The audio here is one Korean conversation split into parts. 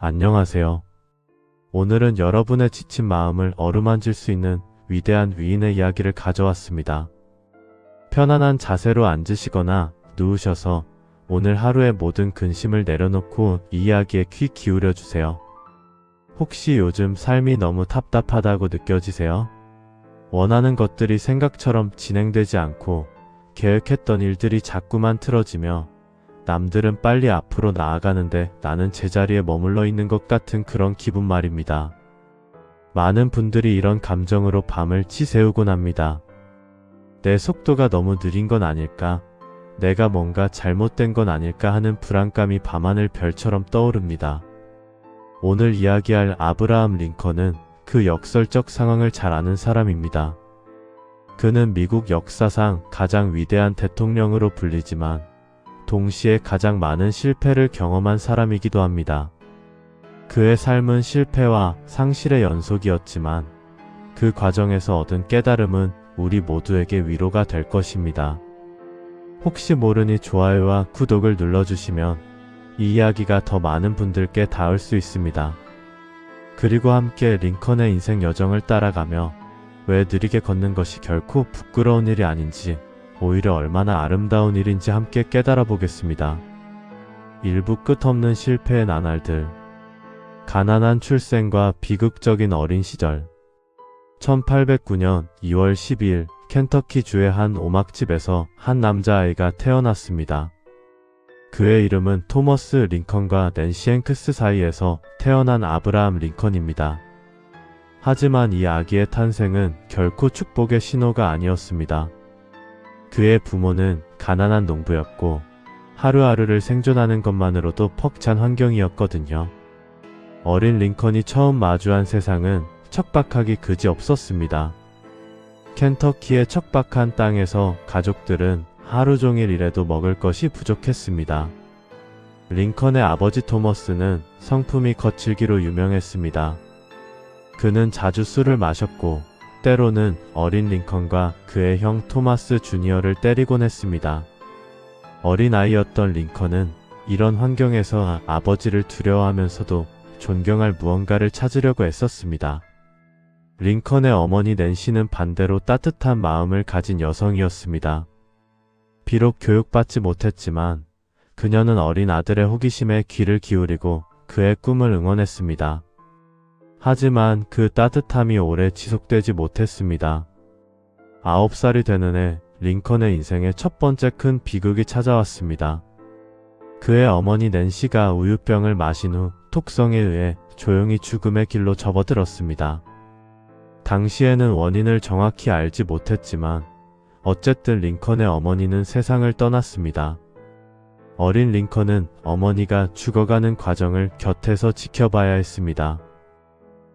안녕하세요. 오늘은 여러분의 지친 마음을 어루만질 수 있는 위대한 위인의 이야기를 가져왔습니다. 편안한 자세로 앉으시거나 누우셔서 오늘 하루의 모든 근심을 내려놓고 이 이야기에 귀 기울여 주세요. 혹시 요즘 삶이 너무 답답하다고 느껴지세요? 원하는 것들이 생각처럼 진행되지 않고 계획했던 일들이 자꾸만 틀어지며 남들은 빨리 앞으로 나아가는데 나는 제자리에 머물러 있는 것 같은 그런 기분 말입니다. 많은 분들이 이런 감정으로 밤을 지새우곤 합니다. 내 속도가 너무 느린 건 아닐까? 내가 뭔가 잘못된 건 아닐까 하는 불안감이 밤하늘 별처럼 떠오릅니다. 오늘 이야기할 아브라함 링컨은 그 역설적 상황을 잘 아는 사람입니다. 그는 미국 역사상 가장 위대한 대통령으로 불리지만 동시에 가장 많은 실패를 경험한 사람이기도 합니다. 그의 삶은 실패와 상실의 연속이었지만 그 과정에서 얻은 깨달음은 우리 모두에게 위로가 될 것입니다. 혹시 모르니 좋아요와 구독을 눌러주시면 이 이야기가 더 많은 분들께 닿을 수 있습니다. 그리고 함께 링컨의 인생 여정을 따라가며 왜 느리게 걷는 것이 결코 부끄러운 일이 아닌지 오히려 얼마나 아름다운 일인지 함께 깨달아 보겠습니다. 일부 끝없는 실패의 나날들. 가난한 출생과 비극적인 어린 시절. 1809년 2월 12일 켄터키주의 한 오막집에서 한 남자아이가 태어났습니다. 그의 이름은 토머스 링컨과 낸시 행크스 사이에서 태어난 아브라함 링컨입니다. 하지만 이 아기의 탄생은 결코 축복의 신호가 아니었습니다. 그의 부모는 가난한 농부였고 하루하루를 생존하는 것만으로도 벅찬 환경이었거든요. 어린 링컨이 처음 마주한 세상은 척박하기 그지없었습니다. 켄터키의 척박한 땅에서 가족들은 하루 종일 일해도 먹을 것이 부족했습니다. 링컨의 아버지 토머스는 성품이 거칠기로 유명했습니다. 그는 자주 술을 마셨고 때로는 어린 링컨과 그의 형 토마스 주니어를 때리곤 했습니다. 어린아이였던 링컨은 이런 환경에서 아버지를 두려워하면서도 존경할 무언가를 찾으려고 애썼습니다. 링컨의 어머니 낸시는 반대로 따뜻한 마음을 가진 여성이었습니다. 비록 교육받지 못했지만 그녀는 어린 아들의 호기심에 귀를 기울이고 그의 꿈을 응원했습니다. 하지만 그 따뜻함이 오래 지속되지 못했습니다. 9살이 되는 해 링컨의 인생의 첫 번째 큰 비극이 찾아왔습니다. 그의 어머니 낸시가 우유병을 마신 후 톡성에 의해 조용히 죽음의 길로 접어들었습니다. 당시에는 원인을 정확히 알지 못했지만 어쨌든 링컨의 어머니는 세상을 떠났습니다. 어린 링컨은 어머니가 죽어가는 과정을 곁에서 지켜봐야 했습니다.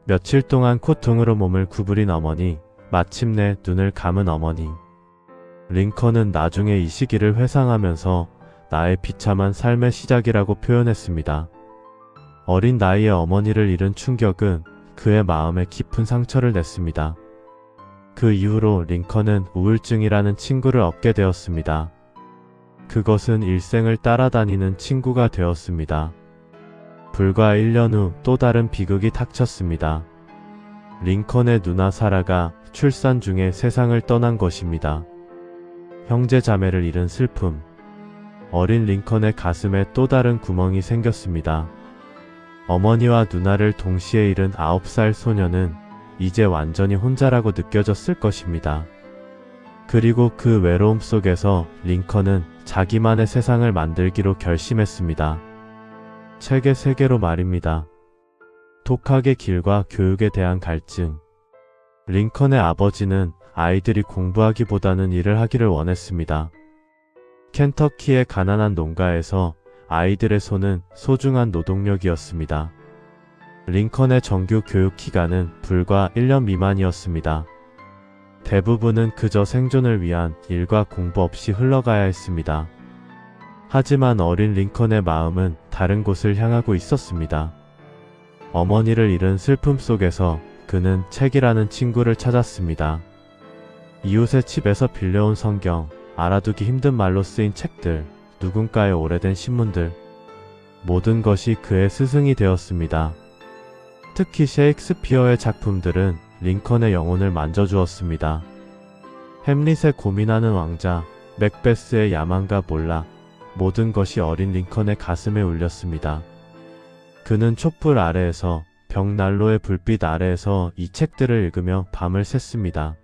며칠 동안 고통으로 몸을 구부린 어머니, 마침내 눈을 감은 어머니. 링컨은 나중에 이 시기를 회상하면서 나의 비참한 삶의 시작이라고 표현했습니다. 어린 나이에 어머니를 잃은 충격은 그의 마음에 깊은 상처를 냈습니다. 그 이후로 링컨은 우울증이라는 친구를 얻게 되었습니다. 그것은 일생을 따라다니는 친구가 되었습니다. 불과 1년 후 또 다른 비극이 닥쳤습니다. 링컨의 누나 사라가 출산 중에 세상을 떠난 것입니다. 형제 자매를 잃은 슬픔. 어린 링컨의 가슴에 또 다른 구멍이 생겼습니다. 어머니와 누나를 동시에 잃은 9살 소녀는 이제 완전히 혼자라고 느껴졌을 것입니다. 그리고 그 외로움 속에서 링컨은 자기만의 세상을 만들기로 결심했습니다. 책의 세계로 말입니다. 독학의 길과 교육에 대한 갈증. 링컨의 아버지는 아이들이 공부하기보다는 일을 하기를 원했습니다. 켄터키의 가난한 농가에서 아이들의 손은 소중한 노동력이었습니다. 링컨의 정규 교육 기간은 불과 1년 미만이었습니다. 대부분은 그저 생존을 위한 일과 공부 없이 흘러가야 했습니다. 하지만 어린 링컨의 마음은 다른 곳을 향하고 있었습니다. 어머니를 잃은 슬픔 속에서 그는 책이라는 친구를 찾았습니다. 이웃의 집에서 빌려온 성경, 알아두기 힘든 말로 쓰인 책들, 누군가의 오래된 신문들. 모든 것이 그의 스승이 되었습니다. 특히 셰익스피어의 작품들은 링컨의 영혼을 만져주었습니다. 햄릿의 고민하는 왕자, 맥베스의 야망과 몰락, 모든 것이 어린 링컨의 가슴에 울렸습니다. 그는 촛불 아래에서, 벽난로의 불빛 아래에서 이 책들을 읽으며 밤을 샜습니다.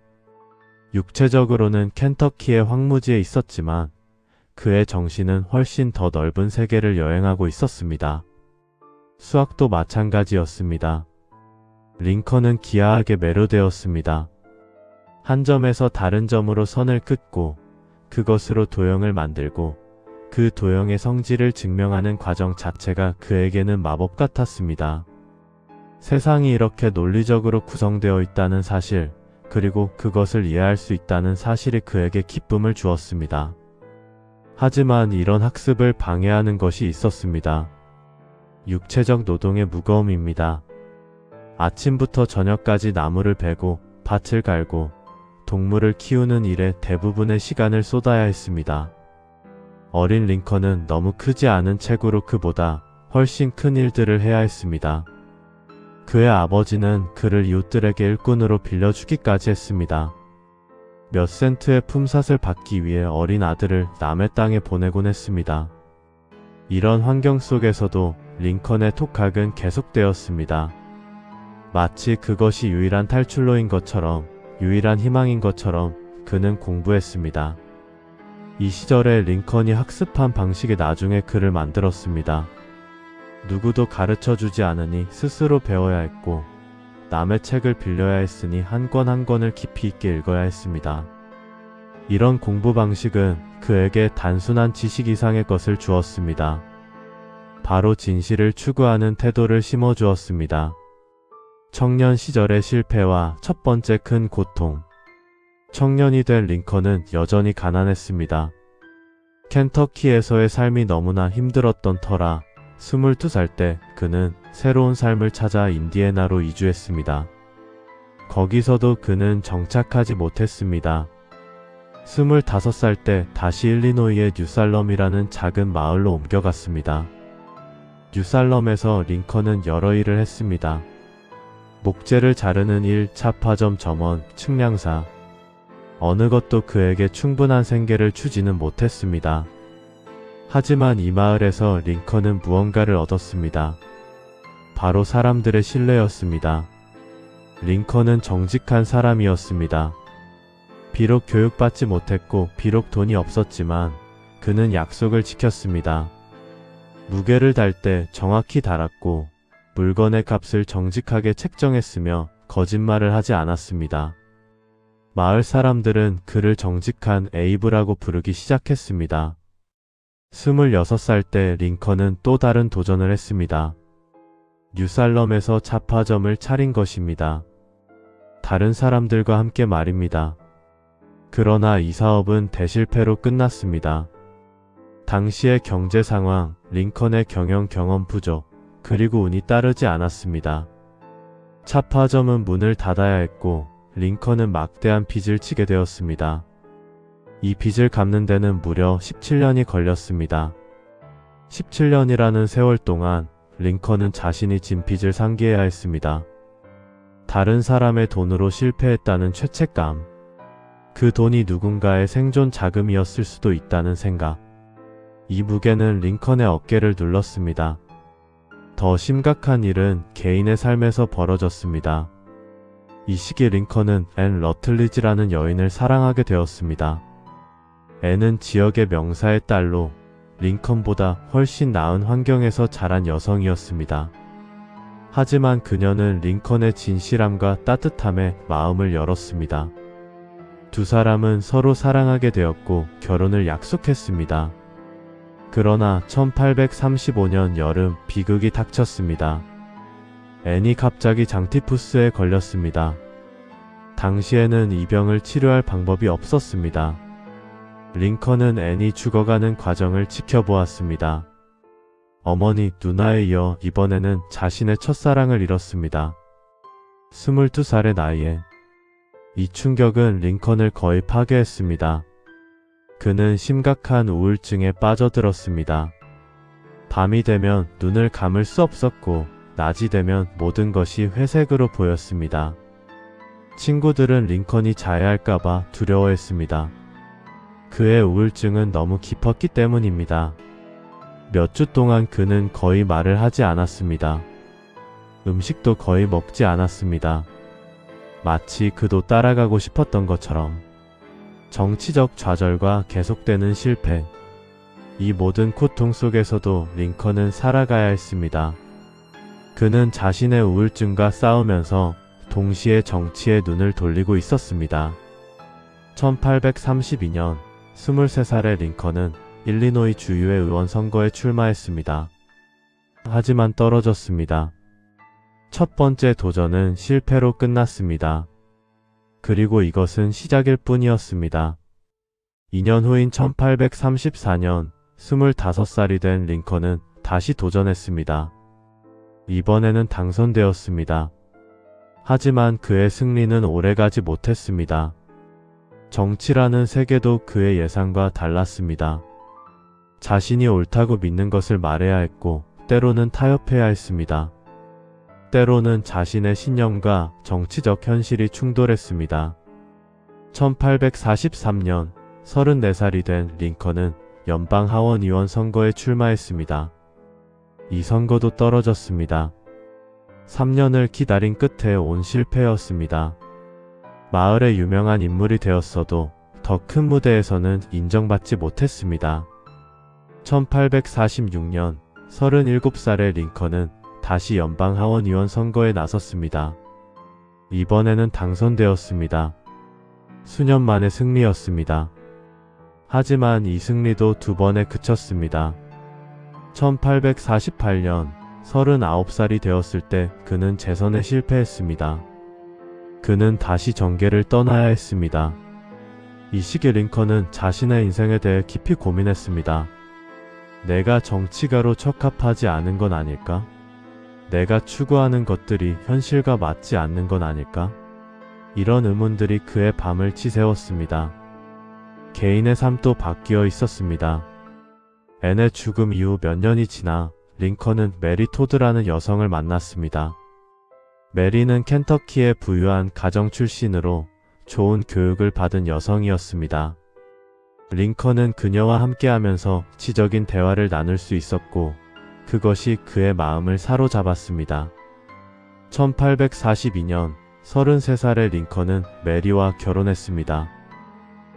육체적으로는 켄터키의 황무지에 있었지만 그의 정신은 훨씬 더 넓은 세계를 여행하고 있었습니다. 수학도 마찬가지였습니다. 링컨은 기하학에 매료되었습니다. 한 점에서 다른 점으로 선을 긋고 그것으로 도형을 만들고 그 도형의 성질을 증명하는 과정 자체가 그에게는 마법 같았습니다. 세상이 이렇게 논리적으로 구성되어 있다는 사실, 그리고 그것을 이해할 수 있다는 사실이 그에게 기쁨을 주었습니다. 하지만 이런 학습을 방해하는 것이 있었습니다. 육체적 노동의 무거움입니다. 아침부터 저녁까지 나무를 베고 밭을 갈고 동물을 키우는 일에 대부분의 시간을 쏟아야 했습니다. 어린 링컨은 너무 크지 않은 책으로 그보다 훨씬 큰 일들을 해야 했습니다. 그의 아버지는 그를 이웃들에게 일꾼으로 빌려주기까지 했습니다. 몇 센트의 품삯을 받기 위해 어린 아들을 남의 땅에 보내곤 했습니다. 이런 환경 속에서도 링컨의 톡학은 계속되었습니다. 마치 그것이 유일한 탈출로인 것처럼, 유일한 희망인 것처럼 그는 공부했습니다. 이 시절에 링컨이 학습한 방식이 나중에 그를 만들었습니다. 누구도 가르쳐주지 않으니 스스로 배워야 했고, 남의 책을 빌려야 했으니 한 권 한 권을 깊이 있게 읽어야 했습니다. 이런 공부 방식은 그에게 단순한 지식 이상의 것을 주었습니다. 바로 진실을 추구하는 태도를 심어주었습니다. 청년 시절의 실패와 첫 번째 큰 고통. 청년이 된 링컨은 여전히 가난했습니다. 켄터키에서의 삶이 너무나 힘들었던 터라 22살 때 그는 새로운 삶을 찾아 인디애나로 이주했습니다. 거기서도 그는 정착하지 못했습니다. 25살 때 다시 일리노이의 뉴살럼이라는 작은 마을로 옮겨갔습니다. 뉴살럼에서 링컨은 여러 일을 했습니다. 목재를 자르는 일, 차파점 점원, 측량사. 어느 것도 그에게 충분한 생계를 주지는 못했습니다. 하지만 이 마을에서 링컨은 무언가를 얻었습니다. 바로 사람들의 신뢰였습니다. 링컨은 정직한 사람이었습니다. 비록 교육받지 못했고 비록 돈이 없었지만 그는 약속을 지켰습니다. 무게를 달 때 정확히 달았고 물건의 값을 정직하게 책정했으며 거짓말을 하지 않았습니다. 마을 사람들은 그를 정직한 에이브라고 부르기 시작했습니다. 26살 때 링컨은 또 다른 도전을 했습니다. 뉴살럼에서 차파점을 차린 것입니다. 다른 사람들과 함께 말입니다. 그러나 이 사업은 대실패로 끝났습니다. 당시의 경제 상황, 링컨의 경영 경험 부족, 그리고 운이 따르지 않았습니다. 차파점은 문을 닫아야 했고 링컨은 막대한 빚을 지게 되었습니다. 이 빚을 갚는 데는 무려 17년이 걸렸습니다. 17년이라는 세월 동안 링컨은 자신이 진 빚을 상기해야 했습니다. 다른 사람의 돈으로 실패했다는 죄책감, 그 돈이 누군가의 생존 자금이었을 수도 있다는 생각, 이 무게는 링컨의 어깨를 눌렀습니다. 더 심각한 일은 개인의 삶에서 벌어졌습니다. 이 시기 링컨은 앤 러틀리지라는 여인을 사랑하게 되었습니다. 앤은 지역의 명사의 딸로 링컨보다 훨씬 나은 환경에서 자란 여성이었습니다. 하지만 그녀는 링컨의 진실함과 따뜻함에 마음을 열었습니다. 두 사람은 서로 사랑하게 되었고 결혼을 약속했습니다. 그러나 1835년 여름 비극이 닥쳤습니다. 앤이 갑자기 장티푸스에 걸렸습니다. 당시에는 이 병을 치료할 방법이 없었습니다. 링컨은 앤이 죽어가는 과정을 지켜보았습니다. 어머니, 누나에 이어 이번에는 자신의 첫사랑을 잃었습니다. 22살의 나이에. 이 충격은 링컨을 거의 파괴했습니다. 그는 심각한 우울증에 빠져들었습니다. 밤이 되면 눈을 감을 수 없었고 낮이 되면 모든 것이 회색으로 보였습니다. 친구들은 링컨이 자해할까봐 두려워했습니다. 그의 우울증은 너무 깊었기 때문입니다. 몇 주 동안 그는 거의 말을 하지 않았습니다. 음식도 거의 먹지 않았습니다. 마치 그도 따라가고 싶었던 것처럼. 정치적 좌절과 계속되는 실패. 이 모든 고통 속에서도 링컨은 살아가야 했습니다. 그는 자신의 우울증과 싸우면서 동시에 정치에 눈을 돌리고 있었습니다. 1832년 23살의 링컨은 일리노이 주의회 의원 선거에 출마했습니다. 하지만 떨어졌습니다. 첫 번째 도전은 실패로 끝났습니다. 그리고 이것은 시작일 뿐이었습니다. 2년 후인 1834년 25살이 된 링컨은 다시 도전했습니다. 이번에는 당선되었습니다. 하지만 그의 승리는 오래가지 못했습니다. 정치라는 세계도 그의 예상과 달랐습니다. 자신이 옳다고 믿는 것을 말해야 했고 때로는 타협해야 했습니다. 때로는 자신의 신념과 정치적 현실이 충돌했습니다. 1843년 34살이 된 링컨은 연방 하원의원 선거에 출마했습니다. 이 선거도 떨어졌습니다. 3년을 기다린 끝에 온 실패였습니다. 마을의 유명한 인물이 되었어도 더 큰 무대에서는 인정받지 못했습니다. 1846년 37살의 링컨은 다시 연방 하원의원 선거에 나섰습니다. 이번에는 당선되었습니다. 수년 만의 승리였습니다. 하지만 이 승리도 두 번에 그쳤습니다. 1848년 39살이 되었을 때 그는 재선에 실패했습니다. 그는 다시 정계를 떠나야 했습니다. 이 시기 링컨은 자신의 인생에 대해 깊이 고민했습니다. 내가 정치가로 적합하지 않은 건 아닐까? 내가 추구하는 것들이 현실과 맞지 않는 건 아닐까? 이런 의문들이 그의 밤을 지새웠습니다. 개인의 삶도 바뀌어 있었습니다. 앤의 죽음 이후 몇 년이 지나 링컨은 메리 토드라는 여성을 만났습니다. 메리는 켄터키의 부유한 가정 출신으로 좋은 교육을 받은 여성이었습니다. 링컨은 그녀와 함께하면서 지적인 대화를 나눌 수 있었고 그것이 그의 마음을 사로잡았습니다. 1842년 33살의 링컨은 메리와 결혼했습니다.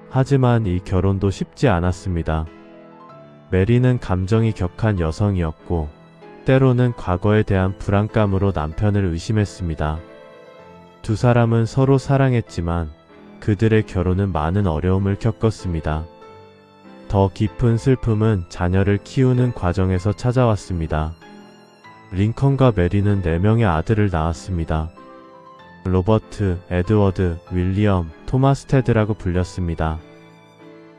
하지만 이 결혼도 쉽지 않았습니다. 메리는 감정이 격한 여성이었고 때로는 과거에 대한 불안감으로 남편을 의심했습니다. 두 사람은 서로 사랑했지만 그들의 결혼은 많은 어려움을 겪었습니다. 더 깊은 슬픔은 자녀를 키우는 과정에서 찾아왔습니다. 링컨과 메리는 4명의 아들을 낳았습니다. 로버트, 에드워드, 윌리엄, 토마스 테드라고 불렸습니다.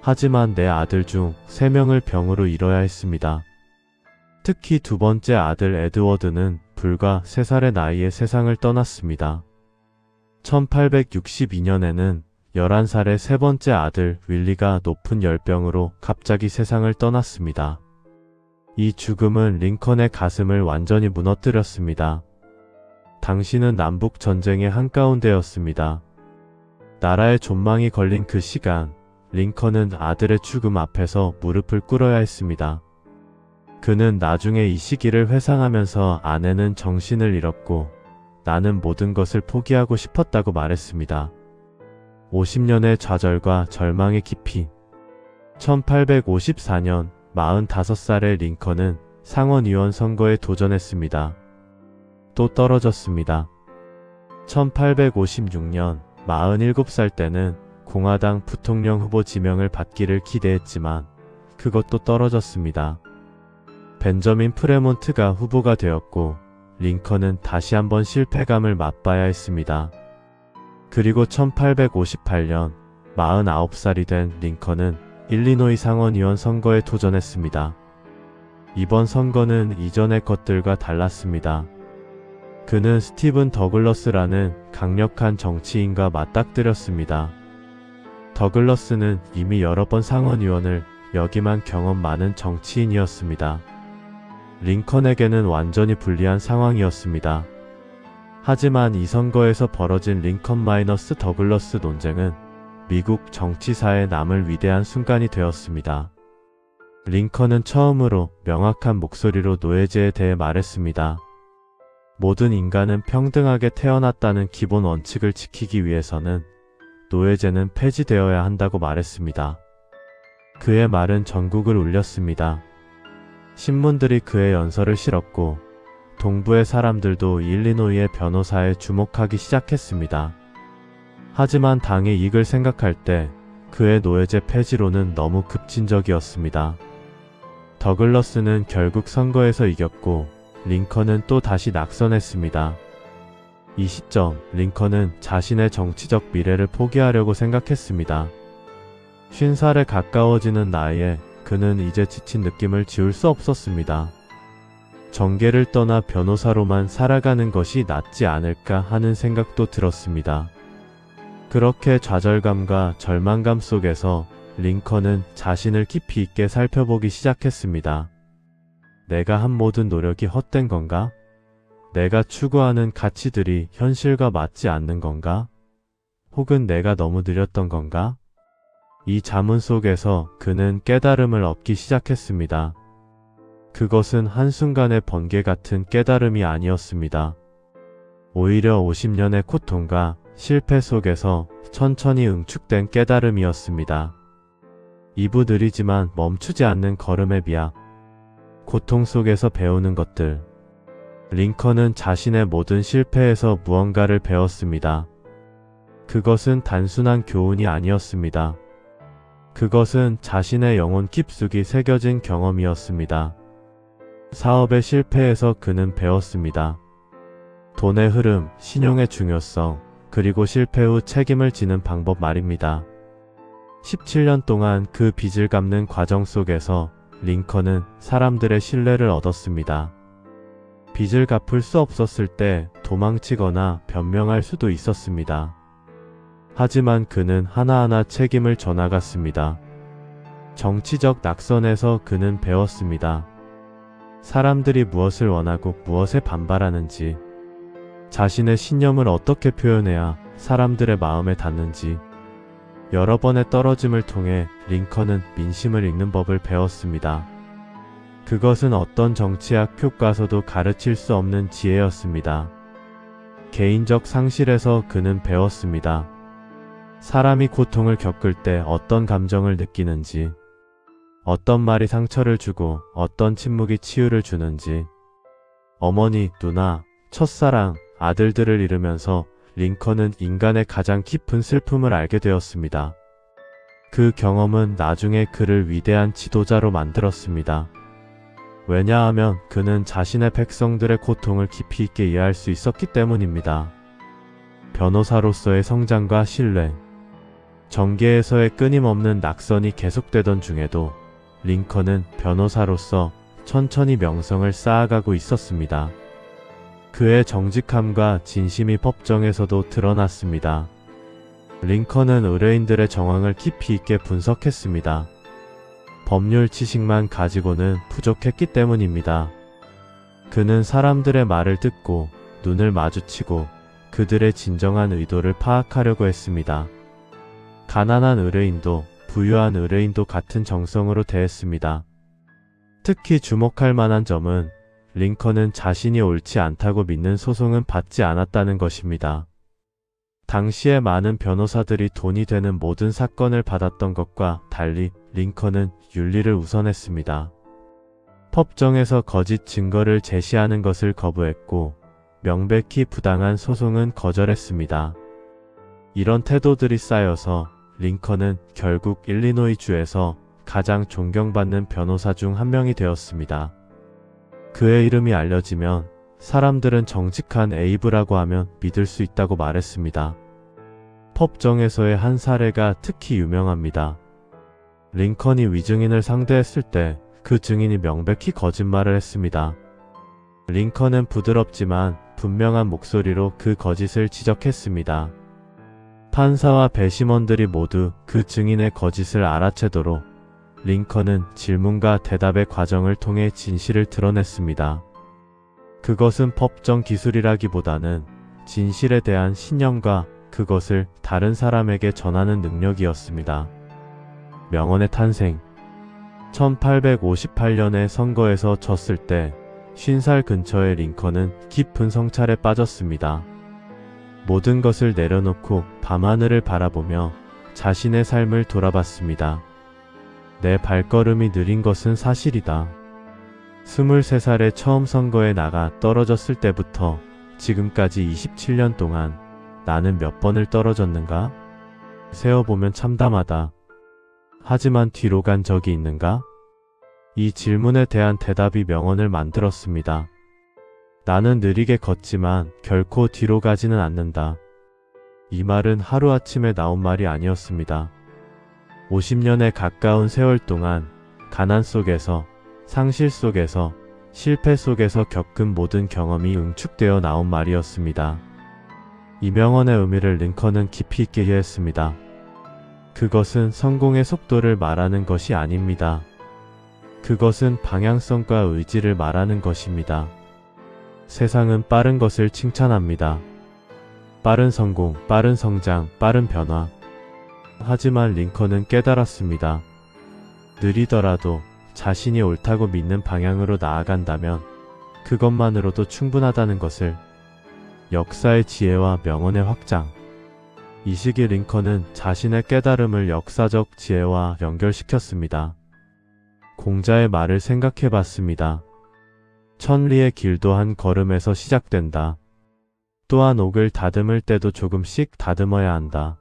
하지만 4아들 중 3명을 병으로 잃어야 했습니다. 특히 두 번째 아들 에드워드는 불과 3살의 나이에 세상을 떠났습니다. 1862년에는 11살의 세 번째 아들 윌리가 높은 열병으로 갑자기 세상을 떠났습니다. 이 죽음은 링컨의 가슴을 완전히 무너뜨렸습니다. 당시는 남북 전쟁의 한가운데였습니다. 나라의 존망이 걸린 그 시간, 링컨은 아들의 죽음 앞에서 무릎을 꿇어야 했습니다. 그는 나중에 이 시기를 회상하면서 아내는 정신을 잃었고 나는 모든 것을 포기하고 싶었다고 말했습니다. 50년의 좌절과 절망의 깊이. 1854년 45살의 링컨은 상원의원 선거에 도전했습니다. 또 떨어졌습니다. 1856년 47살 때는 공화당 부통령 후보 지명을 받기를 기대했지만 그것도 떨어졌습니다. 벤저민 프레몬트가 후보가 되었고 링컨은 다시 한번 실패감을 맛봐야 했습니다. 그리고 1858년 49살이 된 링컨은 일리노이 상원의원 선거에 도전했습니다. 이번 선거는 이전의 것들과 달랐습니다. 그는 스티븐 더글러스라는 강력한 정치인과 맞닥뜨렸습니다. 더글러스는 이미 여러 번 상원의원을 역임한 경험 많은 정치인이었습니다. 링컨에게는 완전히 불리한 상황이었습니다. 하지만 이 선거에서 벌어진 링컨 vs 더글러스 논쟁은 미국 정치사에 남을 위대한 순간이 되었습니다. 링컨은 처음으로 명확한 목소리로 노예제에 대해 말했습니다. 모든 인간은 평등하게 태어났다는 기본 원칙을 지키기 위해서는 노예제는 폐지되어야 한다고 말했습니다. 그의 말은 전국을 울렸습니다. 신문들이 그의 연설을 실었고 동부의 사람들도 일리노이의 변호사에 주목하기 시작했습니다. 하지만 당의 이익을 생각할 때 그의 노예제 폐지로는 너무 급진적이었습니다. 더글러스는 결국 선거에서 이겼고 링컨은 또 다시 낙선했습니다. 이 시점 링컨은 자신의 정치적 미래를 포기하려고 생각했습니다. 50살에 가까워지는 나이에 그는 이제 지친 느낌을 지울 수 없었습니다. 정계를 떠나 변호사로만 살아가는 것이 낫지 않을까 하는 생각도 들었습니다. 그렇게 좌절감과 절망감 속에서 링컨은 자신을 깊이 있게 살펴보기 시작했습니다. 내가 한 모든 노력이 헛된 건가? 내가 추구하는 가치들이 현실과 맞지 않는 건가? 혹은 내가 너무 느렸던 건가? 이 자문 속에서 그는 깨달음을 얻기 시작했습니다. 그것은 한순간의 번개 같은 깨달음이 아니었습니다. 오히려 50년의 고통과 실패 속에서 천천히 응축된 깨달음이었습니다. 이부 느리지만 멈추지 않는 걸음의 비약. 고통 속에서 배우는 것들. 링컨은 자신의 모든 실패에서 무언가를 배웠습니다. 그것은 단순한 교훈이 아니었습니다. 그것은 자신의 영혼 깊숙이 새겨진 경험이었습니다. 사업의 실패에서 그는 배웠습니다. 돈의 흐름, 신용의 중요성, 그리고 실패 후 책임을 지는 방법 말입니다. 17년 동안 그 빚을 갚는 과정 속에서 링컨은 사람들의 신뢰를 얻었습니다. 빚을 갚을 수 없었을 때 도망치거나 변명할 수도 있었습니다. 하지만 그는 하나하나 책임을 져나갔습니다. 정치적 낙선에서 그는 배웠습니다. 사람들이 무엇을 원하고 무엇에 반발하는지, 자신의 신념을 어떻게 표현해야 사람들의 마음에 닿는지. 여러 번의 떨어짐을 통해 링컨은 민심을 읽는 법을 배웠습니다. 그것은 어떤 정치학 교과서도 가르칠 수 없는 지혜였습니다. 개인적 상실에서 그는 배웠습니다. 사람이 고통을 겪을 때 어떤 감정을 느끼는지, 어떤 말이 상처를 주고 어떤 침묵이 치유를 주는지. 어머니, 누나, 첫사랑, 아들들을 잃으면서 링컨은 인간의 가장 깊은 슬픔을 알게 되었습니다. 그 경험은 나중에 그를 위대한 지도자로 만들었습니다. 왜냐하면 그는 자신의 백성들의 고통을 깊이 있게 이해할 수 있었기 때문입니다. 변호사로서의 성장과 신뢰, 정계에서의 끊임없는 낙선이 계속되던 중에도 링컨은 변호사로서 천천히 명성을 쌓아가고 있었습니다. 그의 정직함과 진심이 법정에서도 드러났습니다. 링컨은 의뢰인들의 정황을 깊이 있게 분석했습니다. 법률 지식만 가지고는 부족했기 때문입니다. 그는 사람들의 말을 듣고 눈을 마주치고 그들의 진정한 의도를 파악하려고 했습니다. 가난한 의뢰인도 부유한 의뢰인도 같은 정성으로 대했습니다. 특히 주목할 만한 점은 링컨은 자신이 옳지 않다고 믿는 소송은 받지 않았다는 것입니다. 당시에 많은 변호사들이 돈이 되는 모든 사건을 받았던 것과 달리 링컨은 윤리를 우선했습니다. 법정에서 거짓 증거를 제시하는 것을 거부했고 명백히 부당한 소송은 거절했습니다. 이런 태도들이 쌓여서 링컨은 결국 일리노이주에서 가장 존경받는 변호사 중 한 명이 되었습니다. 그의 이름이 알려지면 사람들은 정직한 에이브라고 하면 믿을 수 있다고 말했습니다. 법정에서의 한 사례가 특히 유명합니다. 링컨이 위증인을 상대했을 때 그 증인이 명백히 거짓말을 했습니다. 링컨은 부드럽지만 분명한 목소리로 그 거짓을 지적했습니다. 판사와 배심원들이 모두 그 증인의 거짓을 알아채도록 링컨은 질문과 대답의 과정을 통해 진실을 드러냈습니다. 그것은 법정 기술이라기보다는 진실에 대한 신념과 그것을 다른 사람에게 전하는 능력이었습니다. 명언의 탄생. 1858년에 선거에서 졌을 때 50살 근처의 링컨은 깊은 성찰에 빠졌습니다. 모든 것을 내려놓고 밤하늘을 바라보며 자신의 삶을 돌아봤습니다. 내 발걸음이 느린 것은 사실이다. 23살에 처음 선거에 나가 떨어졌을 때부터 지금까지 27년 동안 나는 몇 번을 떨어졌는가? 세어보면 참담하다. 하지만 뒤로 간 적이 있는가? 이 질문에 대한 대답이 명언을 만들었습니다. 나는 느리게 걷지만 결코 뒤로 가지는 않는다. 이 말은 하루아침에 나온 말이 아니었습니다. 50년에 가까운 세월 동안 가난 속에서, 상실 속에서, 실패 속에서 겪은 모든 경험이 응축되어 나온 말이었습니다. 이 명언의 의미를 링컨은 깊이 있게 이해했습니다. 그것은 성공의 속도를 말하는 것이 아닙니다. 그것은 방향성과 의지를 말하는 것입니다. 세상은 빠른 것을 칭찬합니다. 빠른 성공, 빠른 성장, 빠른 변화. 하지만 링컨은 깨달았습니다. 느리더라도 자신이 옳다고 믿는 방향으로 나아간다면 그것만으로도 충분하다는 것을. 역사의 지혜와 명언의 확장. 이 시기 링컨은 자신의 깨달음을 역사적 지혜와 연결시켰습니다. 공자의 말을 생각해 봤습니다. 천리의 길도 한 걸음에서 시작된다. 또한 옥을 다듬을 때도 조금씩 다듬어야 한다.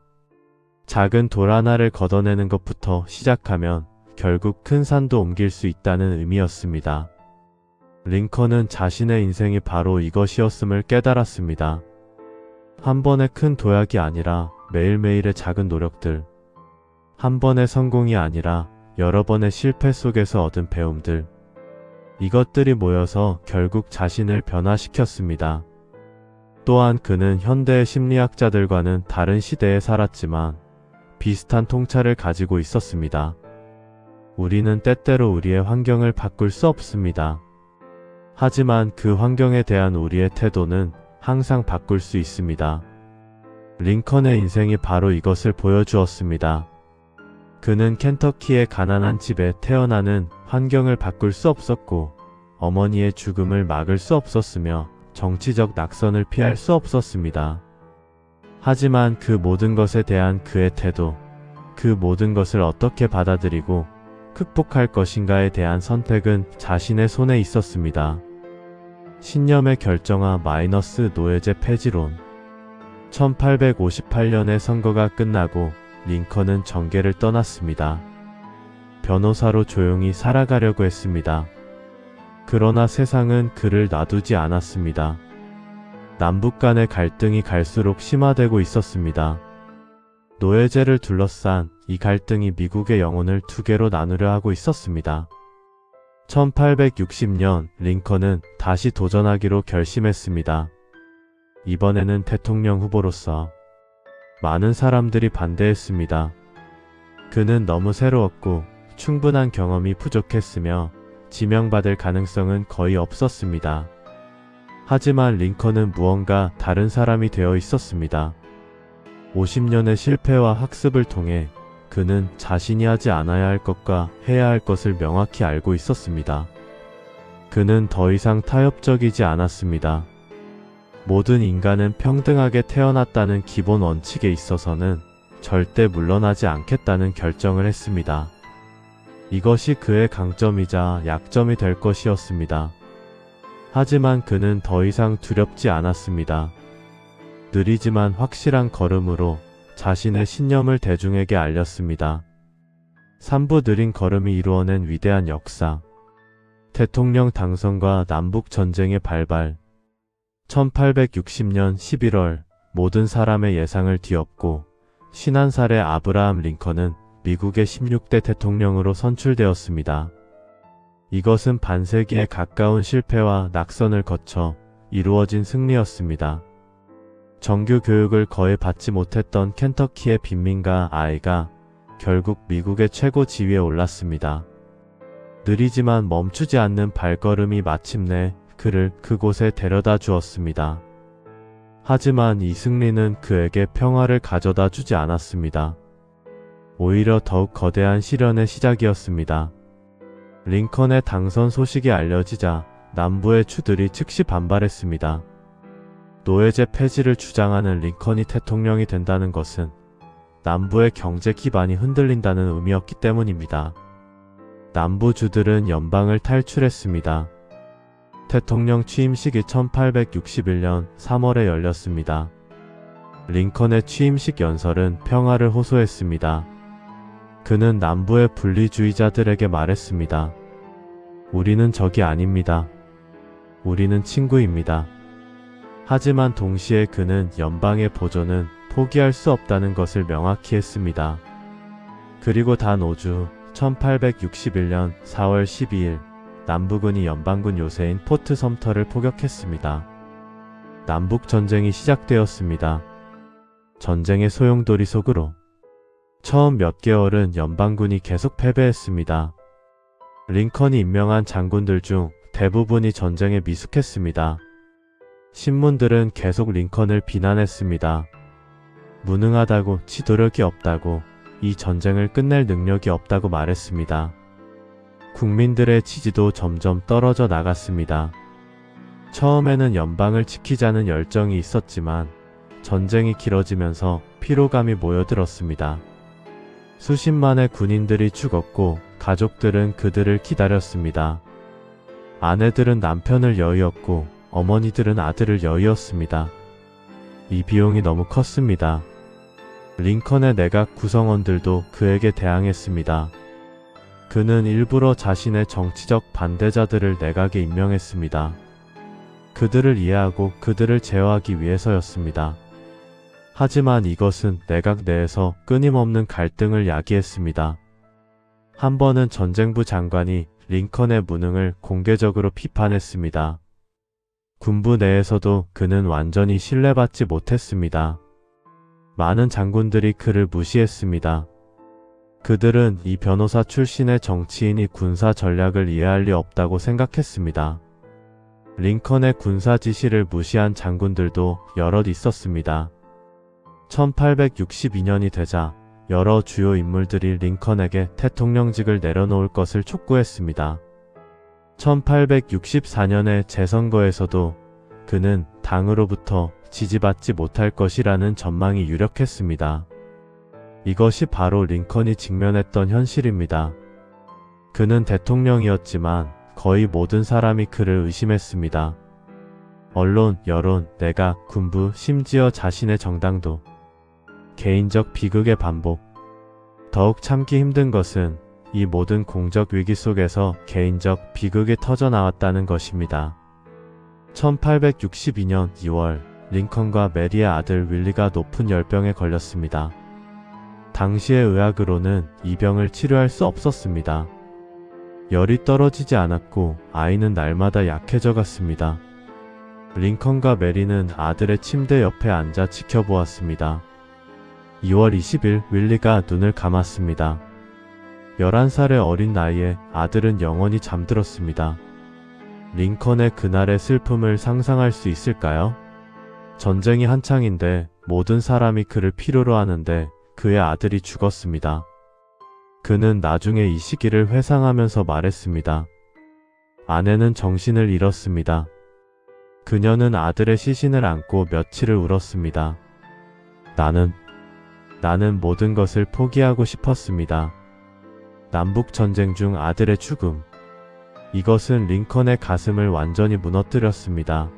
작은 돌 하나를 걷어내는 것부터 시작하면 결국 큰 산도 옮길 수 있다는 의미였습니다. 링컨은 자신의 인생이 바로 이것이었음을 깨달았습니다. 한 번의 큰 도약이 아니라 매일매일의 작은 노력들. 한 번의 성공이 아니라 여러 번의 실패 속에서 얻은 배움들. 이것들이 모여서 결국 자신을 변화시켰습니다. 또한 그는 현대의 심리학자들과는 다른 시대에 살았지만 비슷한 통찰을 가지고 있었습니다. 우리는 때때로 우리의 환경을 바꿀 수 없습니다. 하지만 그 환경에 대한 우리의 태도는 항상 바꿀 수 있습니다. 링컨의 인생이 바로 이것을 보여주었습니다. 그는 켄터키의 가난한 집에 태어나는 환경을 바꿀 수 없었고 어머니의 죽음을 막을 수 없었으며 정치적 낙선을 피할 수 없었습니다. 하지만 그 모든 것에 대한 그의 태도, 그 모든 것을 어떻게 받아들이고 극복할 것인가에 대한 선택은 자신의 손에 있었습니다. 신념의 결정화 마이너스 노예제 폐지론. 1858년에 선거가 끝나고 링컨은 정계를 떠났습니다. 변호사로 조용히 살아가려고 했습니다. 그러나 세상은 그를 놔두지 않았습니다. 남북 간의 갈등이 갈수록 심화되고 있었습니다. 노예제를 둘러싼 이 갈등이 미국의 영혼을 두 개로 나누려 하고 있었습니다. 1860년 링컨은 다시 도전하기로 결심했습니다. 이번에는 대통령 후보로서. 많은 사람들이 반대했습니다. 그는 너무 새로웠고 충분한 경험이 부족했으며 지명받을 가능성은 거의 없었습니다. 하지만 링컨은 무언가 다른 사람이 되어 있었습니다. 50년의 실패와 학습을 통해 그는 자신이 하지 않아야 할 것과 해야 할 것을 명확히 알고 있었습니다. 그는 더 이상 타협적이지 않았습니다. 모든 인간은 평등하게 태어났다는 기본 원칙에 있어서는 절대 물러나지 않겠다는 결정을 했습니다. 이것이 그의 강점이자 약점이 될 것이었습니다. 하지만 그는 더 이상 두렵지 않았습니다. 느리지만 확실한 걸음으로 자신의 신념을 대중에게 알렸습니다. 3부 느린 걸음이 이루어낸 위대한 역사. 대통령 당선과 남북 전쟁의 발발. 1860년 11월 모든 사람의 예상을 뒤엎고 51살의 아브라함 링컨은 미국의 16대 대통령으로 선출되었습니다. 이것은 반세기에 가까운 실패와 낙선을 거쳐 이루어진 승리였습니다. 정규 교육을 거의 받지 못했던 켄터키의 빈민가 아이가 결국 미국의 최고 지위에 올랐습니다. 느리지만 멈추지 않는 발걸음이 마침내 그를 그곳에 데려다 주었습니다. 하지만 이 승리는 그에게 평화를 가져다 주지 않았습니다. 오히려 더욱 거대한 시련의 시작이었습니다. 링컨의 당선 소식이 알려지자 남부의 주들이 즉시 반발했습니다. 노예제 폐지를 주장하는 링컨이 대통령이 된다는 것은 남부의 경제 기반이 흔들린다는 의미였기 때문입니다. 남부주들은 연방을 탈출했습니다. 대통령 취임식이 1861년 3월에 열렸습니다. 링컨의 취임식 연설은 평화를 호소했습니다. 그는 남부의 분리주의자들에게 말했습니다. 우리는 적이 아닙니다. 우리는 친구입니다. 하지만 동시에 그는 연방의 보존은 포기할 수 없다는 것을 명확히 했습니다. 그리고 단 5주 1861년 4월 12일 남부군이 연방군 요새인 포트 섬터를 포격했습니다. 남북전쟁이 시작되었습니다. 전쟁의 소용돌이 속으로 처음 몇 개월은 연방군이 계속 패배했습니다. 링컨이 임명한 장군들 중 대부분이 전쟁에 미숙했습니다. 신문들은 계속 링컨을 비난했습니다. 무능하다고, 지도력이 없다고, 이 전쟁을 끝낼 능력이 없다고 말했습니다. 국민들의 지지도 점점 떨어져 나갔습니다. 처음에는 연방을 지키자는 열정이 있었지만 전쟁이 길어지면서 피로감이 모여들었습니다. 수십만의 군인들이 죽었고 가족들은 그들을 기다렸습니다. 아내들은 남편을 여의었고 어머니들은 아들을 여의었습니다. 이 비용이 너무 컸습니다. 링컨의 내각 구성원들도 그에게 대항했습니다. 그는 일부러 자신의 정치적 반대자들을 내각에 임명했습니다. 그들을 이해하고 그들을 제어하기 위해서였습니다. 하지만 이것은 내각 내에서 끊임없는 갈등을 야기했습니다. 한 번은 전쟁부 장관이 링컨의 무능을 공개적으로 비판했습니다. 군부 내에서도 그는 완전히 신뢰받지 못했습니다. 많은 장군들이 그를 무시했습니다. 그들은 이 변호사 출신의 정치인이 군사 전략을 이해할 리 없다고 생각했습니다. 링컨의 군사 지시를 무시한 장군들도 여럿 있었습니다. 1862년이 되자 여러 주요 인물들이 링컨에게 대통령직을 내려놓을 것을 촉구했습니다. 1864년의 재선거에서도 그는 당으로부터 지지받지 못할 것이라는 전망이 유력했습니다. 이것이 바로 링컨이 직면했던 현실입니다. 그는 대통령이었지만 거의 모든 사람이 그를 의심했습니다. 언론, 여론, 내각, 군부, 심지어 자신의 정당도. 개인적 비극의 반복. 더욱 참기 힘든 것은 이 모든 공적 위기 속에서 개인적 비극이 터져나왔다는 것입니다. 1862년 2월 링컨과 메리의 아들 윌리가 높은 열병에 걸렸습니다. 당시의 의학으로는 이 병을 치료할 수 없었습니다. 열이 떨어지지 않았고 아이는 날마다 약해져 갔습니다. 링컨과 메리는 아들의 침대 옆에 앉아 지켜보았습니다. 2월 20일 윌리가 눈을 감았습니다. 11살의 어린 나이에 아들은 영원히 잠들었습니다. 링컨의 그날의 슬픔을 상상할 수 있을까요? 전쟁이 한창인데 모든 사람이 그를 필요로 하는데 그의 아들이 죽었습니다. 그는 나중에 이 시기를 회상하면서 말했습니다. 아내는 정신을 잃었습니다. 그녀는 아들의 시신을 안고 며칠을 울었습니다. 나는 모든 것을 포기하고 싶었습니다. 남북전쟁 중 아들의 죽음. 이것은 링컨의 가슴을 완전히 무너뜨렸습니다.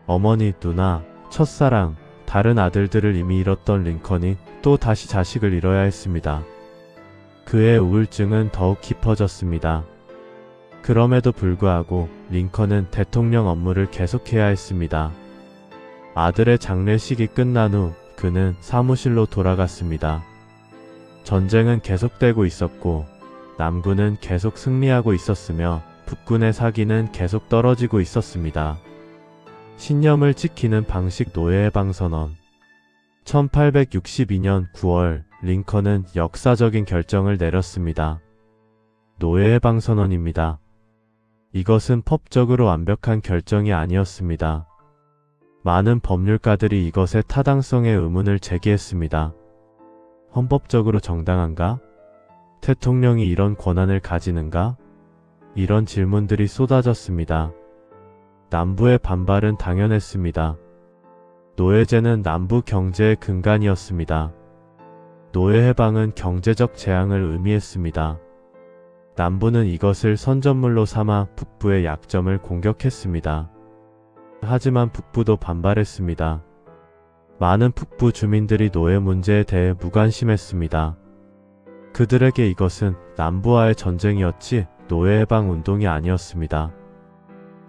어머니, 누나, 첫사랑, 다른 아들들을 이미 잃었던 링컨이 또 다시 자식을 잃어야 했습니다. 그의 우울증은 더욱 깊어졌습니다. 그럼에도 불구하고 링컨은 대통령 업무를 계속해야 했습니다. 아들의 장례식이 끝난 후 그는 사무실로 돌아갔습니다. 전쟁은 계속되고 있었고 남군은 계속 승리하고 있었으며 북군의 사기는 계속 떨어지고 있었습니다. 신념을 지키는 방식 노예해방선언. 1862년 9월 링컨은 역사적인 결정을 내렸습니다. 노예 해방 선언입니다. 이것은 법적으로 완벽한 결정이 아니었습니다. 많은 법률가들이 이것의 타당성에 의문을 제기했습니다. 헌법적으로 정당한가? 대통령이 이런 권한을 가지는가? 이런 질문들이 쏟아졌습니다. 남부의 반발은 당연했습니다. 노예제는 남부 경제의 근간이었습니다. 노예 해방은 경제적 재앙을 의미했습니다. 남부는 이것을 선전물로 삼아 북부의 약점을 공격했습니다. 하지만 북부도 반발했습니다. 많은 북부 주민들이 노예 문제에 대해 무관심했습니다. 그들에게 이것은 남부와의 전쟁이었지 노예 해방 운동이 아니었습니다.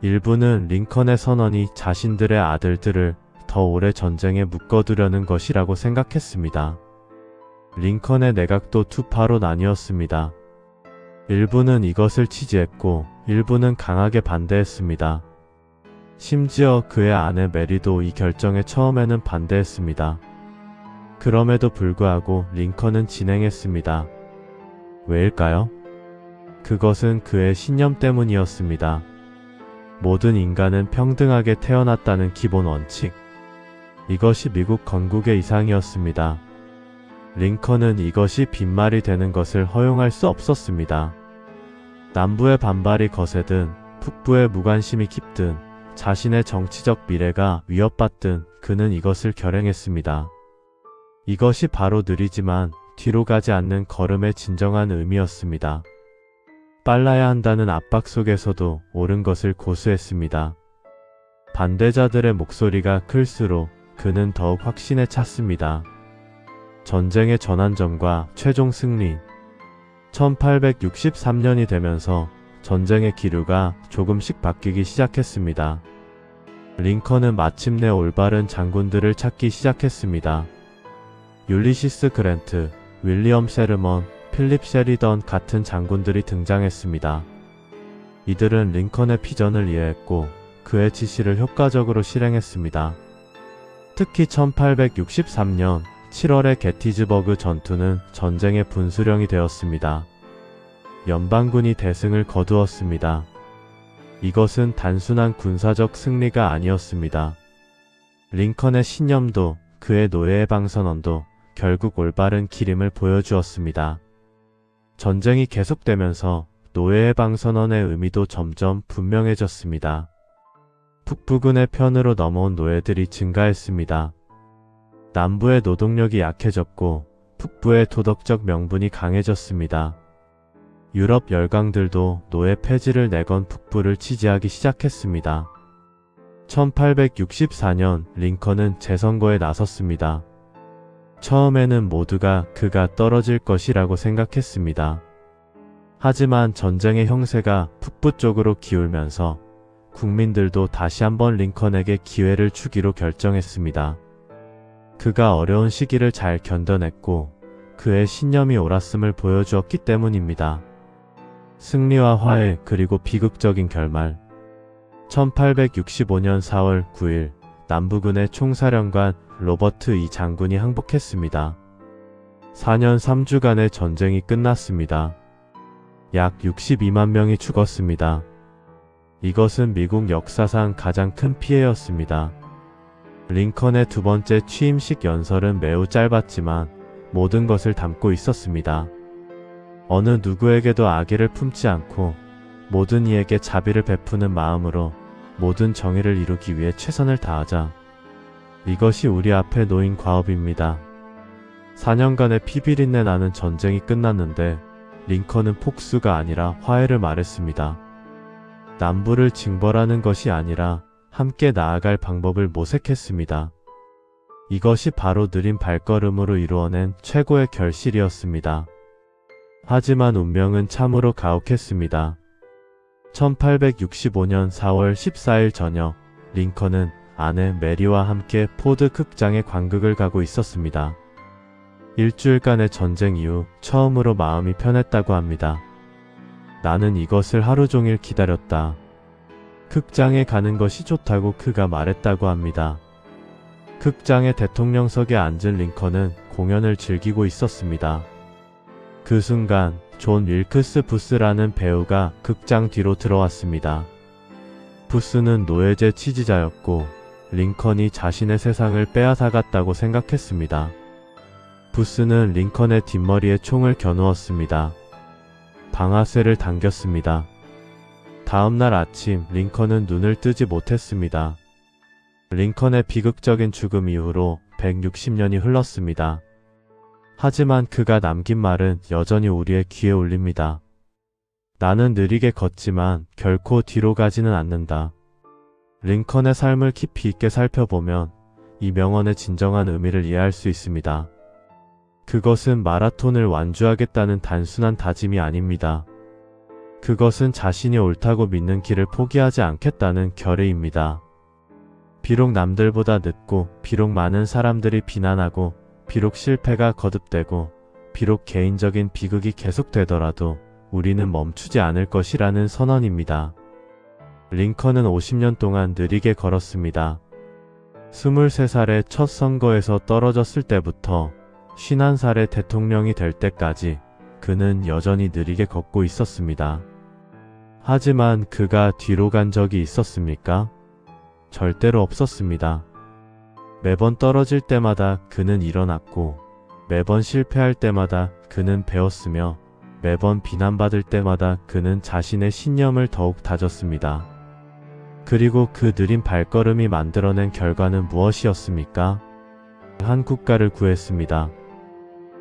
일부는 링컨의 선언이 자신들의 아들들을 더 오래 전쟁에 묶어두려는 것이라고 생각했습니다. 링컨의 내각도 투파로 나뉘었습니다. 일부는 이것을 지지했고 일부는 강하게 반대했습니다. 심지어 그의 아내 메리도 이 결정에 처음에는 반대했습니다. 그럼에도 불구하고 링컨은 진행했습니다. 왜일까요? 그것은 그의 신념 때문이었습니다. 모든 인간은 평등하게 태어났다는 기본 원칙. 이것이 미국 건국의 이상이었습니다. 링컨은 이것이 빈말이 되는 것을 허용할 수 없었습니다. 남부의 반발이 거세든 북부의 무관심이 깊든 자신의 정치적 미래가 위협받든 그는 이것을 결행했습니다. 이것이 바로 느리지만 뒤로 가지 않는 걸음의 진정한 의미였습니다. 빨라야 한다는 압박 속에서도 옳은 것을 고수했습니다. 반대자들의 목소리가 클수록 그는 더욱 확신에 찼습니다. 전쟁의 전환점과 최종 승리. 1863년이 되면서 전쟁의 기류가 조금씩 바뀌기 시작했습니다. 링컨은 마침내 올바른 장군들을 찾기 시작했습니다. 율리시스 그랜트, 윌리엄 셰르먼, 필립 셰리던 같은 장군들이 등장했습니다. 이들은 링컨의 비전을 이해했고 그의 지시를 효과적으로 실행했습니다. 특히 1863년 7월의 게티즈버그 전투는 전쟁의 분수령이 되었습니다. 연방군이 대승을 거두었습니다. 이것은 단순한 군사적 승리가 아니었습니다. 링컨의 신념도 그의 노예 해방 선언도 결국 올바른 기림을 보여주었습니다. 전쟁이 계속되면서 노예 해방 선언의 의미도 점점 분명해졌습니다. 북부군의 편으로 넘어온 노예들이 증가했습니다. 남부의 노동력이 약해졌고 북부의 도덕적 명분이 강해졌습니다. 유럽 열강들도 노예 폐지를 내건 북부를 지지하기 시작했습니다. 1864년 링컨은 재선거에 나섰습니다. 처음에는 모두가 그가 떨어질 것이라고 생각했습니다. 하지만 전쟁의 형세가 북부 쪽으로 기울면서 국민들도 다시 한번 링컨에게 기회를 주기로 결정했습니다. 그가 어려운 시기를 잘 견뎌냈고 그의 신념이 옳았음을 보여주었기 때문입니다. 승리와 화해 그리고 비극적인 결말. 1865년 4월 9일 남부군의 총사령관 로버트 E. 장군이 항복했습니다. 4년 3주간의 전쟁이 끝났습니다. 약 62만 명이 죽었습니다. 이것은 미국 역사상 가장 큰 피해였습니다. 링컨의 두 번째 취임식 연설은 매우 짧았지만 모든 것을 담고 있었습니다. 어느 누구에게도 악의를 품지 않고 모든 이에게 자비를 베푸는 마음으로 모든 정의를 이루기 위해 최선을 다하자. 이것이 우리 앞에 놓인 과업입니다. 4년간의 피비린내 나는 전쟁이 끝났는데 링컨은 폭수가 아니라 화해를 말했습니다. 남부를 징벌하는 것이 아니라 함께 나아갈 방법을 모색했습니다. 이것이 바로 느린 발걸음으로 이루어낸 최고의 결실이었습니다. 하지만 운명은 참으로 가혹했습니다. 1865년 4월 14일 저녁, 링컨은 아내 메리와 함께 포드 극장에 관극을 가고 있었습니다. 일주일간의 전쟁 이후 처음으로 마음이 편했다고 합니다. 나는 이것을 하루 종일 기다렸다. 극장에 가는 것이 좋다고 그가 말했다고 합니다. 극장의 대통령석에 앉은 링컨은 공연을 즐기고 있었습니다. 그 순간 존 윌크스 부스라는 배우가 극장 뒤로 들어왔습니다. 부스는 노예제 취지자였고 링컨이 자신의 세상을 빼앗아갔다고 생각했습니다. 부스는 링컨의 뒷머리에 총을 겨누었습니다. 방아쇠를 당겼습니다. 다음날 아침 링컨은 눈을 뜨지 못했습니다. 링컨의 비극적인 죽음 이후로 160년이 흘렀습니다. 하지만 그가 남긴 말은 여전히 우리의 귀에 울립니다. 나는 느리게 걷지만 결코 뒤로 가지는 않는다. 링컨의 삶을 깊이 있게 살펴보면 이 명언의 진정한 의미를 이해할 수 있습니다. 그것은 마라톤을 완주하겠다는 단순한 다짐이 아닙니다. 그것은 자신이 옳다고 믿는 길을 포기하지 않겠다는 결의입니다. 비록 남들보다 늦고, 비록 많은 사람들이 비난하고, 비록 실패가 거듭되고, 비록 개인적인 비극이 계속되더라도 우리는 멈추지 않을 것이라는 선언입니다. 링컨은 50년 동안 느리게 걸었습니다. 23살의 첫 선거에서 떨어졌을 때부터 51살의 대통령이 될 때까지 그는 여전히 느리게 걷고 있었습니다. 하지만 그가 뒤로 간 적이 있었습니까? 절대로 없었습니다. 매번 떨어질 때마다 그는 일어났고, 매번 실패할 때마다 그는 배웠으며, 매번 비난받을 때마다 그는 자신의 신념을 더욱 다졌습니다. 그리고 그 느린 발걸음이 만들어낸 결과는 무엇이었습니까? 한 국가를 구했습니다.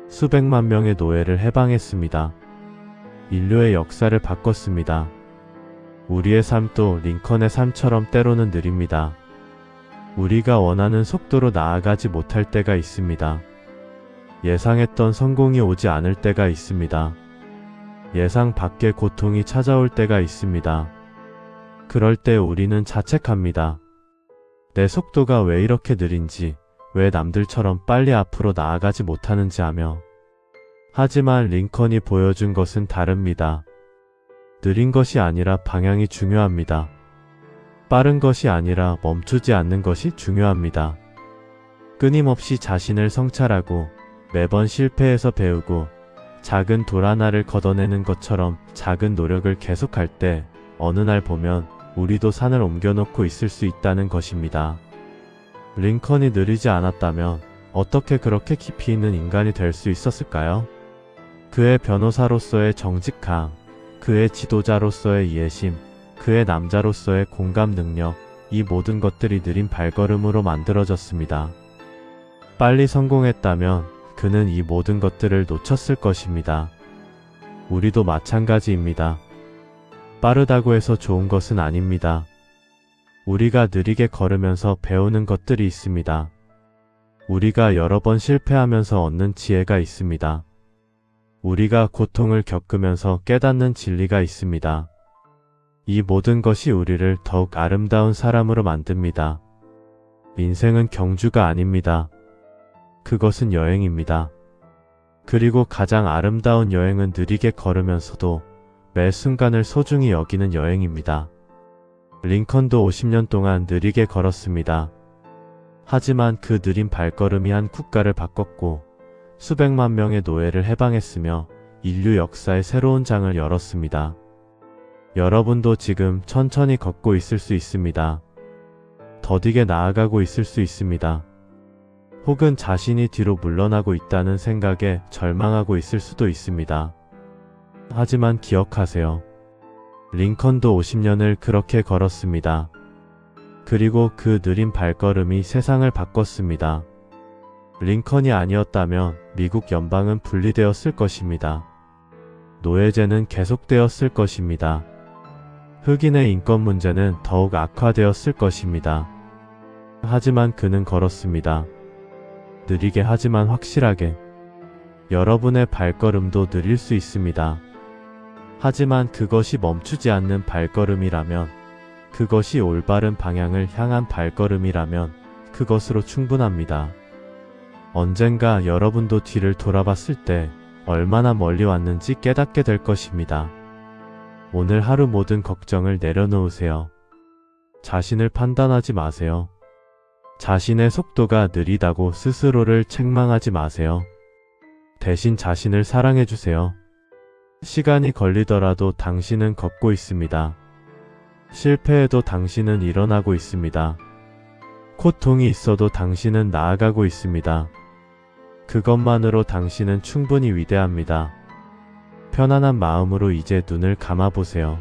수백만 명의 노예를 해방했습니다. 인류의 역사를 바꿨습니다. 우리의 삶도 링컨의 삶처럼 때로는 느립니다. 우리가 원하는 속도로 나아가지 못할 때가 있습니다. 예상했던 성공이 오지 않을 때가 있습니다. 예상 밖의 고통이 찾아올 때가 있습니다. 그럴 때 우리는 자책합니다. 내 속도가 왜 이렇게 느린지, 왜 남들처럼 빨리 앞으로 나아가지 못하는지 하며. 하지만 링컨이 보여준 것은 다릅니다. 느린 것이 아니라 방향이 중요합니다. 빠른 것이 아니라 멈추지 않는 것이 중요합니다. 끊임없이 자신을 성찰하고 매번 실패해서 배우고 작은 돌 하나를 걷어내는 것처럼 작은 노력을 계속할 때 어느 날 보면 우리도 산을 옮겨놓고 있을 수 있다는 것입니다. 링컨이 느리지 않았다면 어떻게 그렇게 깊이 있는 인간이 될 수 있었을까요? 그의 변호사로서의 정직함, 그의 지도자로서의 이해심, 그의 남자로서의 공감 능력, 이 모든 것들이 느린 발걸음으로 만들어졌습니다. 빨리 성공했다면 그는 이 모든 것들을 놓쳤을 것입니다. 우리도 마찬가지입니다. 빠르다고 해서 좋은 것은 아닙니다. 우리가 느리게 걸으면서 배우는 것들이 있습니다. 우리가 여러 번 실패하면서 얻는 지혜가 있습니다. 우리가 고통을 겪으면서 깨닫는 진리가 있습니다. 이 모든 것이 우리를 더욱 아름다운 사람으로 만듭니다. 인생은 경주가 아닙니다. 그것은 여행입니다. 그리고 가장 아름다운 여행은 느리게 걸으면서도 매 순간을 소중히 여기는 여행입니다. 링컨도 50년 동안 느리게 걸었습니다. 하지만 그 느린 발걸음이 한 국가를 바꿨고 수백만 명의 노예를 해방했으며 인류 역사의 새로운 장을 열었습니다. 여러분도 지금 천천히 걷고 있을 수 있습니다. 더디게 나아가고 있을 수 있습니다. 혹은 자신이 뒤로 물러나고 있다는 생각에 절망하고 있을 수도 있습니다. 하지만 기억하세요. 링컨도 50년을 그렇게 걸었습니다. 그리고 그 느린 발걸음이 세상을 바꿨습니다. 링컨이 아니었다면 미국 연방은 분리되었을 것입니다. 노예제는 계속되었을 것입니다. 흑인의 인권 문제는 더욱 악화되었을 것입니다. 하지만 그는 걸었습니다. 느리게 하지만 확실하게. 여러분의 발걸음도 느릴 수 있습니다. 하지만 그것이 멈추지 않는 발걸음이라면, 그것이 올바른 방향을 향한 발걸음이라면 그것으로 충분합니다. 언젠가 여러분도 뒤를 돌아봤을 때 얼마나 멀리 왔는지 깨닫게 될 것입니다. 오늘 하루 모든 걱정을 내려놓으세요. 자신을 판단하지 마세요. 자신의 속도가 느리다고 스스로를 책망하지 마세요. 대신 자신을 사랑해주세요. 시간이 걸리더라도 당신은 걷고 있습니다. 실패해도 당신은 일어나고 있습니다. 고통이 있어도 당신은 나아가고 있습니다. 그것만으로 당신은 충분히 위대합니다. 편안한 마음으로 이제 눈을 감아보세요.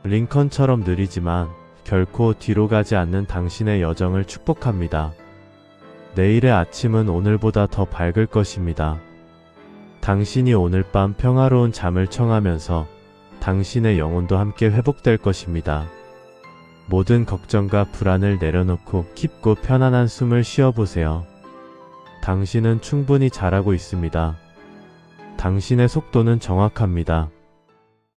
링컨처럼 느리지만 결코 뒤로 가지 않는 당신의 여정을 축복합니다. 내일의 아침은 오늘보다 더 밝을 것입니다. 당신이 오늘 밤 평화로운 잠을 청하면서 당신의 영혼도 함께 회복될 것입니다. 모든 걱정과 불안을 내려놓고 깊고 편안한 숨을 쉬어보세요. 당신은 충분히 잘하고 있습니다. 당신의 속도는 정확합니다.